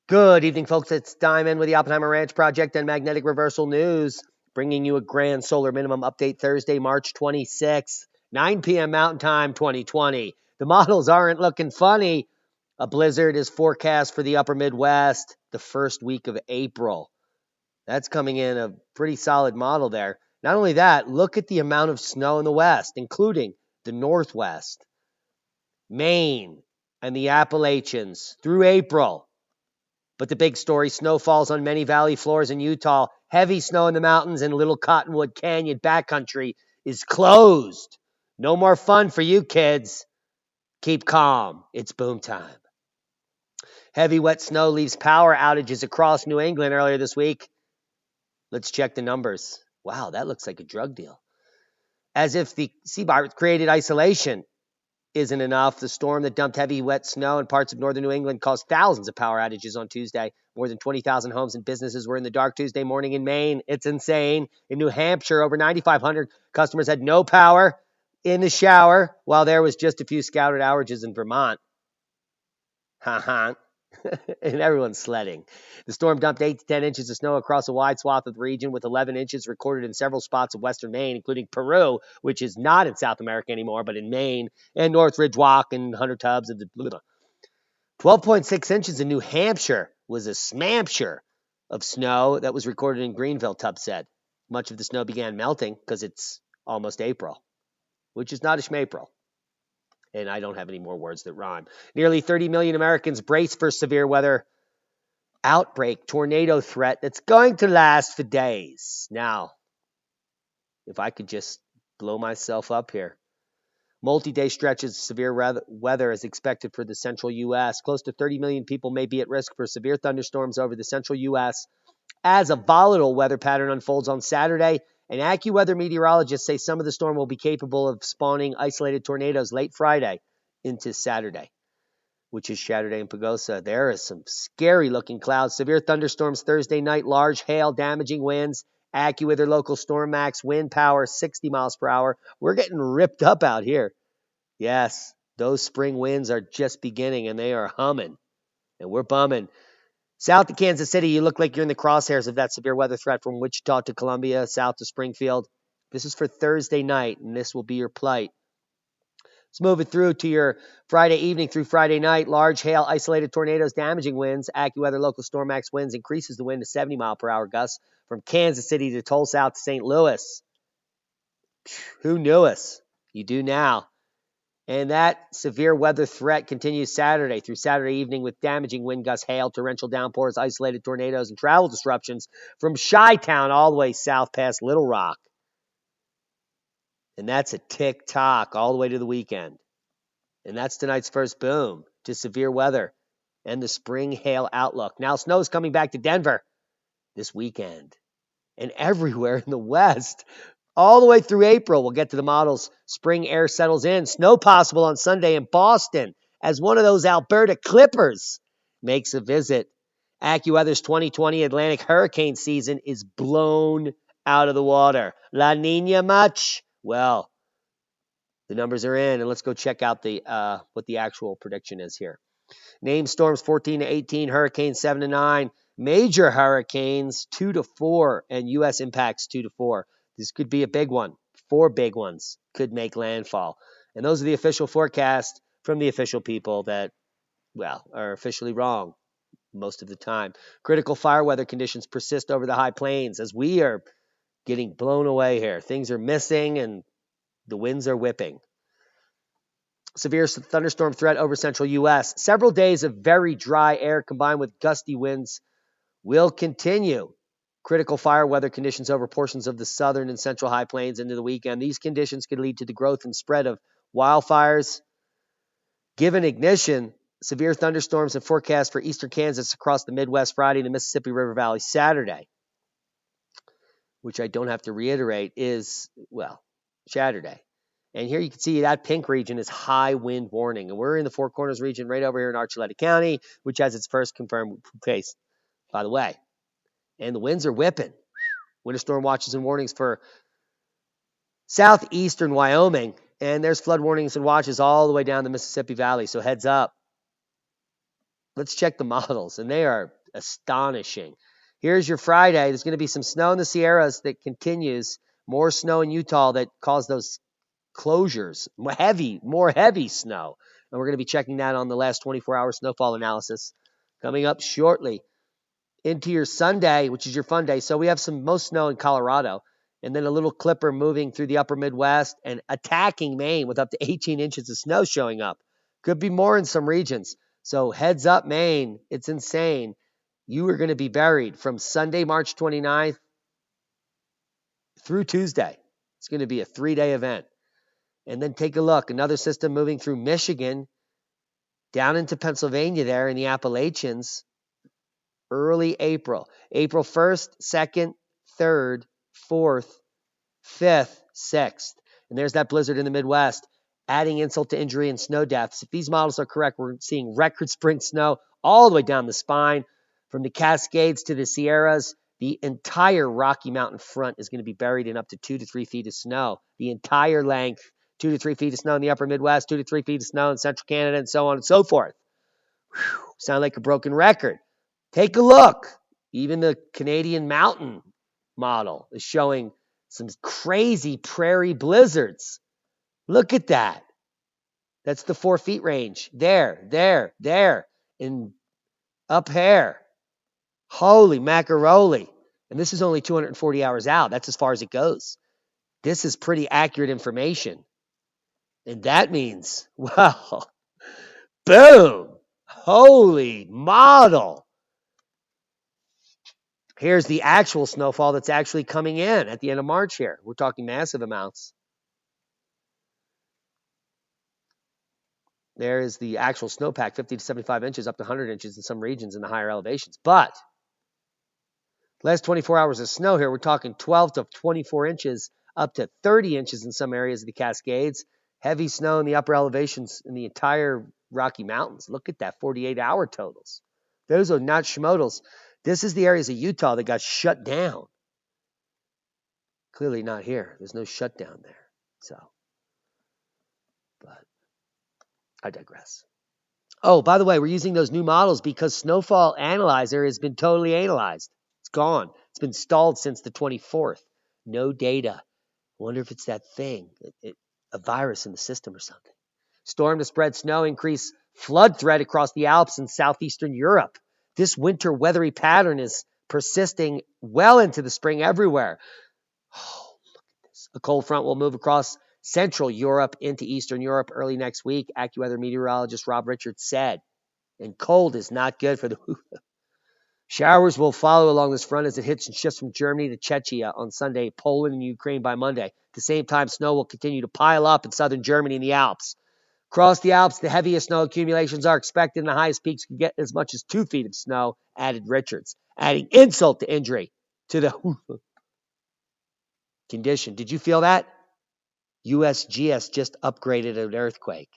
Good evening, folks. It's Diamond with the Oppenheimer Ranch Project and Magnetic Reversal News, bringing you a grand solar minimum update Thursday, March 26th, 9 p.m. Mountain Time 2020. The models aren't looking funny. A blizzard is forecast for the upper Midwest the first week of April. That's coming in a pretty solid model there. Not only that, look at the amount of snow in the West, including the Northwest, Maine, and the Appalachians through April. But the big story, snow falls on many valley floors in Utah. Heavy snow in the mountains and Little Cottonwood Canyon backcountry is closed. No more fun for you kids. Keep calm. It's boom time. Heavy wet snow leaves power outages across New England earlier this week. Let's check the numbers. Wow, that looks like a drug deal. As if the sea virus created isolation isn't enough, the storm that dumped heavy, wet snow in parts of northern New England caused thousands of power outages on Tuesday. More than 20,000 homes and businesses were in the dark Tuesday morning in Maine. It's insane. In New Hampshire, over 9,500 customers had no power in the shower, while there was just a few scouted outages in Vermont. Ha and everyone's sledding. The storm dumped 8 to 10 inches of snow across a wide swath of the region, with 11 inches recorded in several spots of western Maine, including Peru, which is not in South America anymore, but in Maine, and Northridge Walk and 100 tubs of the 12.6 inches in New Hampshire was a smampshire of snow that was recorded in Greenville, Tubbs said. Much of the snow began melting because it's almost April, which is not a schmapril. And I don't have any more words that rhyme. Nearly 30 million Americans brace for severe weather outbreak, tornado threat that's going to last for days. Now, if I could just blow myself up here. Multi-day stretches of severe weather is expected for the central U.S. Close to 30 million people may be at risk for severe thunderstorms over the central U.S. as a volatile weather pattern unfolds on Saturday. And AccuWeather meteorologists say some of the storm will be capable of spawning isolated tornadoes late Friday into Saturday, which is Saturday in Pagosa. There is some scary-looking clouds. Severe thunderstorms Thursday night, large hail, damaging winds. AccuWeather local storm max wind power 60 miles per hour. We're getting ripped up out here. Yes, those spring winds are just beginning, and they are humming, and we're bumming. South of Kansas City, you look like you're in the crosshairs of that severe weather threat from Wichita to Columbia, south to Springfield. This is for Thursday night, and this will be your plight. Let's move it through to your Friday evening through Friday night. Large hail, isolated tornadoes, damaging winds. AccuWeather local storm max winds increases the wind to 70 mile per hour gusts from Kansas City to Tulsa out to St. Louis. Who knew us? You do now. And that severe weather threat continues Saturday through Saturday evening with damaging wind gusts, hail, torrential downpours, isolated tornadoes, and travel disruptions from Chi-Town all the way south past Little Rock. And that's a tick-tock all the way to the weekend. And that's tonight's first boom to severe weather and the spring hail outlook. Now snow's coming back to Denver this weekend and everywhere in the West. All the way through April, we'll get to the models. Spring air settles in. Snow possible on Sunday in Boston as one of those Alberta Clippers makes a visit. AccuWeather's 2020 Atlantic hurricane season is blown out of the water. La Nina much? Well, the numbers are in, and let's go check out what the actual prediction is here. Named storms 14 to 18, hurricanes 7 to 9, major hurricanes 2 to 4, and U.S. impacts 2 to 4. This could be a big one. 4 big ones could make landfall. And those are the official forecasts from the official people that, well, are officially wrong most of the time. Critical fire weather conditions persist over the high plains as we are getting blown away here. Things are missing and the winds are whipping. Severe thunderstorm threat over central U.S. Several days of very dry air combined with gusty winds will continue. Critical fire weather conditions over portions of the southern and central high plains into the weekend. These conditions could lead to the growth and spread of wildfires. Given ignition, severe thunderstorms are forecast for eastern Kansas across the Midwest Friday and the Mississippi River Valley Saturday, which I don't have to reiterate is, well, Saturday. And here you can see that pink region is high wind warning. And we're in the Four Corners region right over here in Archuleta County, which has its first confirmed case, by the way. And the winds are whipping. Winter storm watches and warnings for southeastern Wyoming. And there's flood warnings and watches all the way down the Mississippi Valley. So heads up. let's check the models, and they are astonishing. Here's your Friday. There's going to be some snow in the Sierras that continues. More snow in Utah that caused those closures. More heavy snow. And we're going to be checking that on the last 24-hour snowfall analysis coming up shortly. Into your Sunday, which is your fun day. So we have most snow in Colorado, and then a little clipper moving through the upper Midwest and attacking Maine with up to 18 inches of snow showing up. Could be more in some regions. So heads up, Maine. It's insane. You are going to be buried from Sunday, March 29th through Tuesday. It's going to be a 3-day event. And then take a look. Another system moving through Michigan, down into Pennsylvania there in the Appalachians. Early April. April 1st, 2nd, 3rd, 4th, 5th, 6th. And there's that blizzard in the Midwest, adding insult to injury and snow deaths. If these models are correct, we're seeing record spring snow all the way down the spine, from the Cascades to the Sierras. The entire Rocky Mountain front is going to be buried in up to 2 to 3 feet of snow. The entire length, 2 to 3 feet of snow in the upper Midwest, 2 to 3 feet of snow in central Canada, and so on and so forth. Whew, sound like a broken record. Take a look. Even the Canadian mountain model is showing some crazy prairie blizzards. Look at that. That's the 4 feet range. There, and up here. Holy macaroni. And this is only 240 hours out. That's as far as it goes. This is pretty accurate information. And that means, well, boom. Holy model. Here's the actual snowfall that's actually coming in at the end of March here. We're talking massive amounts. There is the actual snowpack, 50 to 75 inches, up to 100 inches in some regions in the higher elevations. But last 24 hours of snow here, we're talking 12 to 24 inches, up to 30 inches in some areas of the Cascades. Heavy snow in the upper elevations in the entire Rocky Mountains. Look at that, 48-hour totals. Those are not schmodals. This is the areas of Utah that got shut down. Clearly not here. There's no shutdown there. So, but I digress. Oh, by the way, we're using those new models because Snowfall Analyzer has been totally analyzed. It's gone. It's been stalled since the 24th. No data. Wonder if it's that thing, a virus in the system or something. Storm to spread snow, increase flood threat across the Alps and southeastern Europe. This winter weathery pattern is persisting well into the spring everywhere. Oh, look at this. A cold front will move across Central Europe into Eastern Europe early next week, AccuWeather meteorologist Rob Richards said. And cold is not good for the showers will follow along this front as it hits and shifts from Germany to Czechia on Sunday, Poland and Ukraine by Monday. At the same time, snow will continue to pile up in southern Germany and the Alps. Across the Alps, the heaviest snow accumulations are expected, and the highest peaks could get as much as 2 feet of snow, added Richards, adding insult to injury to the condition. Did you feel that? USGS just upgraded an earthquake,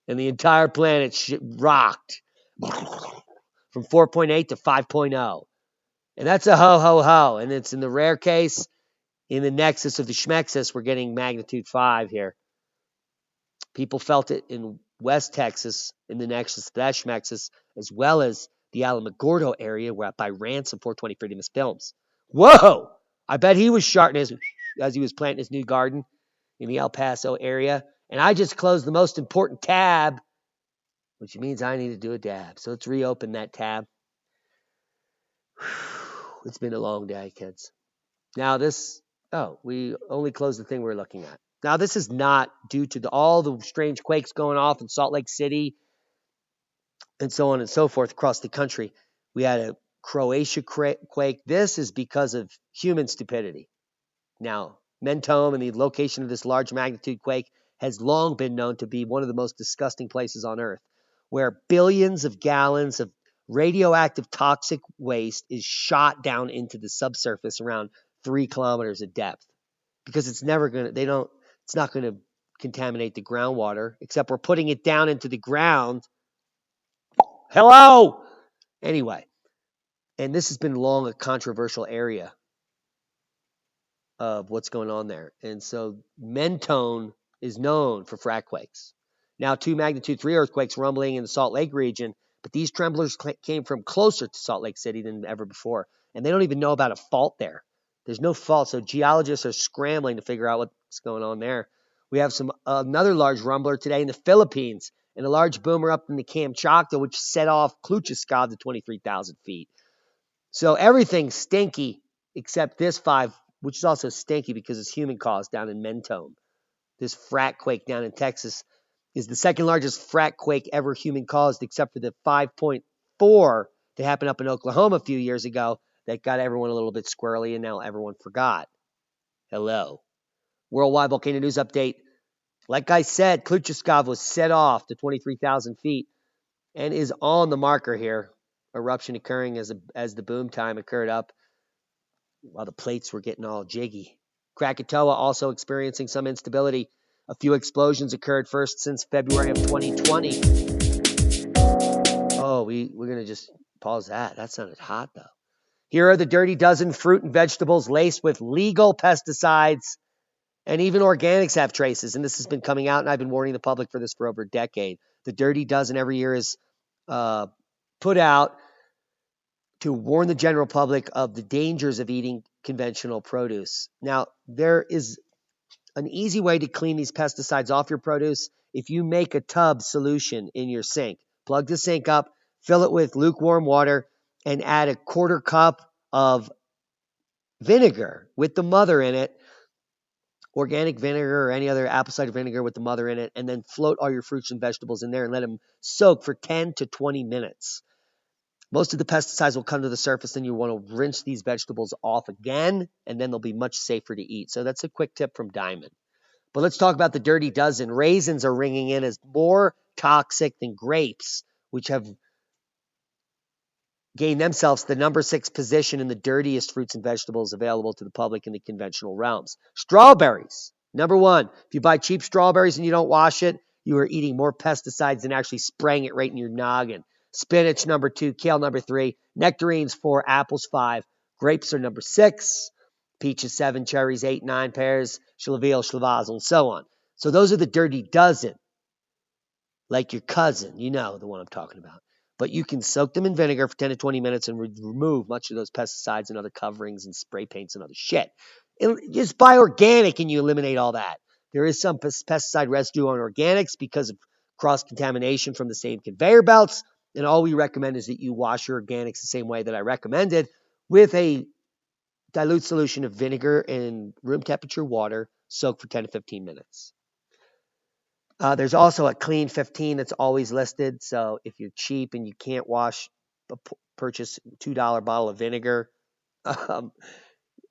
and the entire planet rocked from 4.8 to 5.0. And that's a ho. And it's in the rare case, in the nexus of the schmexus, we're getting magnitude 5 here. People felt it in West Texas, in the nexus of that schmexus, as well as the Alamogordo area where by Ransom 420 Freedom Films. Whoa! I bet he was sharting as he was planting his new garden in the El Paso area. And I just closed the most important tab, which means I need to do a dab. So let's reopen that tab. It's been a long day, kids. Now we only closed the thing we're looking at. Now, this is not due to all the strange quakes going off in Salt Lake City and so on and so forth across the country. We had a Croatia quake. This is because of human stupidity. Now, Mentone and the location of this large magnitude quake has long been known to be one of the most disgusting places on Earth, where billions of gallons of radioactive toxic waste is shot down into the subsurface around 3 kilometers of depth. Because it's not going to contaminate the groundwater, except we're putting it down into the ground. Hello! Anyway, and this has been long a controversial area of what's going on there. And so Mentone is known for frac quakes. Now, 2 magnitude 3 earthquakes rumbling in the Salt Lake region, But these tremblers came from closer to Salt Lake City than ever before, and they don't even know about a fault there. There's no fault, so geologists are scrambling to figure out what's going on there. We have another large rumbler today in the Philippines, and a large boomer up in the Kamchatka, which set off Kluchaskov to 23,000 feet. So everything's stinky except this 5, which is also stinky because it's human caused down in Mentone. This frat quake down in Texas is the second largest frat quake ever human caused, except for the 5.4 that happened up in Oklahoma a few years ago that got everyone a little bit squirrely, and now everyone forgot. Hello. Worldwide volcano news update. Like I said, Kluchaskov was set off to 23,000 feet and is on the marker here. Eruption occurring as the boom time occurred up while the plates were getting all jiggy. Krakatoa also experiencing some instability. A few explosions occurred first since February of 2020. Oh, we're going to just pause that. That sounded hot, though. Here are the dirty dozen fruit and vegetables laced with legal pesticides, and even organics have traces. And this has been coming out, and I've been warning the public for this for over a decade. The dirty dozen every year is put out to warn the general public of the dangers of eating conventional produce. Now, there is an easy way to clean these pesticides off your produce. If you make a tub solution in your sink, plug the sink up, fill it with lukewarm water, and add a quarter cup of vinegar with the mother in it, organic vinegar or any other apple cider vinegar with the mother in it, and then float all your fruits and vegetables in there and let them soak for 10 to 20 minutes. Most of the pesticides will come to the surface, and you want to rinse these vegetables off again, and then they'll be much safer to eat. So that's a quick tip from Diamond. But let's talk about the dirty dozen. Raisins are ringing in as more toxic than grapes, which have gained themselves the number 6 position in the dirtiest fruits and vegetables available to the public in the conventional realms. Strawberries, number 1. If you buy cheap strawberries and you don't wash it, you are eating more pesticides than actually spraying it right in your noggin. Spinach, number 2. Kale, number 3. Nectarines, 4. Apples, 5. Grapes are number 6. Peaches, 7. Cherries, 8, 9. Pears, Schlavil, Schlavazel, and so on. So those are the dirty dozen. Like your cousin, you know the one I'm talking about. But you can soak them in vinegar for 10 to 20 minutes and remove much of those pesticides and other coverings and spray paints and other shit. Just buy organic and you eliminate all that. There is some pesticide residue on organics because of cross-contamination from the same conveyor belts. And all we recommend is that you wash your organics the same way that I recommended, with a dilute solution of vinegar and room temperature water, soak for 10 to 15 minutes. There's also a clean 15 that's always listed. So if you're cheap and you can't purchase a $2 bottle of vinegar, and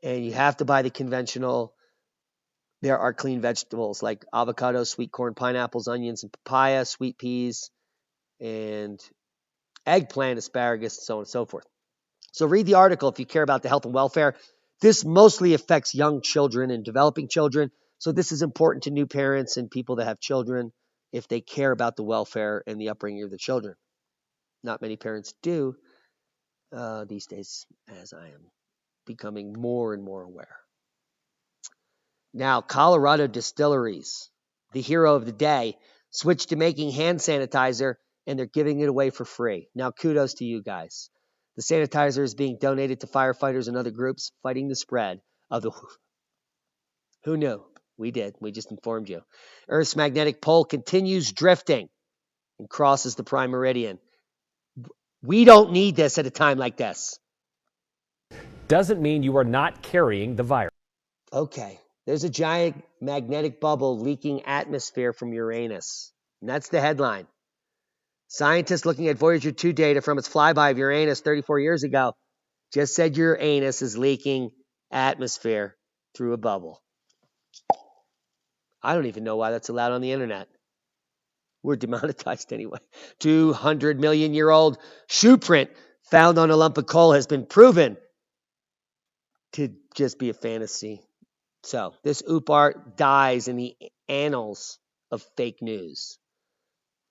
you have to buy the conventional, there are clean vegetables like avocado, sweet corn, pineapples, onions, and papaya, sweet peas, and eggplant, asparagus, and so on and so forth. So read the article if you care about the health and welfare. This mostly affects young children and developing children. So this is important to new parents and people that have children if they care about the welfare and the upbringing of the children. Not many parents do these days, as I am becoming more and more aware. Now, Colorado distilleries, the hero of the day, switched to making hand sanitizer, and they're giving it away for free. Now, kudos to you guys. The sanitizer is being donated to firefighters and other groups fighting the spread of the... Who knew? We did. We just informed you. Earth's magnetic pole continues drifting and crosses the prime meridian. We don't need this at a time like this. Doesn't mean you are not carrying the virus. Okay. There's a giant magnetic bubble leaking atmosphere from Uranus. And that's the headline. Scientists looking at Voyager 2 data from its flyby of Uranus 34 years ago just said Uranus is leaking atmosphere through a bubble. I don't even know why that's allowed on the internet. We're demonetized anyway. 200 million year old shoe print found on a lump of coal has been proven to just be a fantasy. So this oop art dies in the annals of fake news.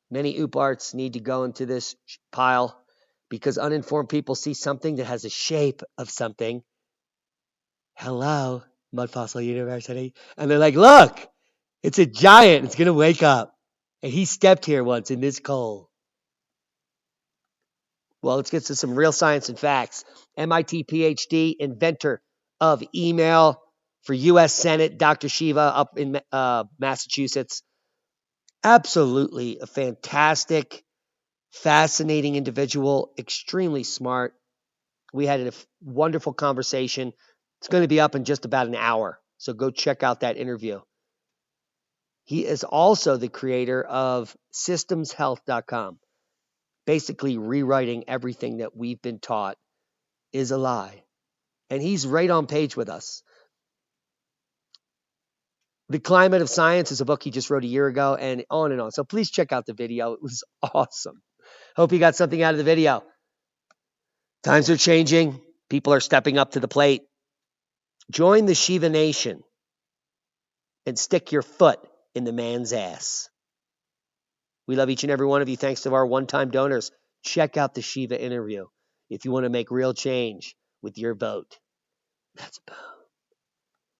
Many oop arts need to go into this pile because uninformed people see something that has a shape of something. Hello, Mud Fossil University. And they're like, look, it's a giant. It's going to wake up. And he stepped here once in this coal. Well, let's get to some real science and facts. MIT PhD, inventor of email for U.S. Senate, Dr. Shiva up in Massachusetts. Absolutely a fantastic, fascinating individual, extremely smart. We had a wonderful conversation. It's going to be up in just about an hour, so go check out that interview. He is also the creator of systemshealth.com, basically rewriting everything that we've been taught is a lie. And he's right on page with us. The Climate of Science is a book he just wrote a year ago, and on and on. So please check out the video. It was awesome. Hope you got something out of the video. Times are changing. People are stepping up to the plate. Join the Shiva Nation and stick your foot in the man's ass. We love each and every one of you. Thanks to our one-time donors. Check out the Shiva interview if you want to make real change with your vote. That's a boom.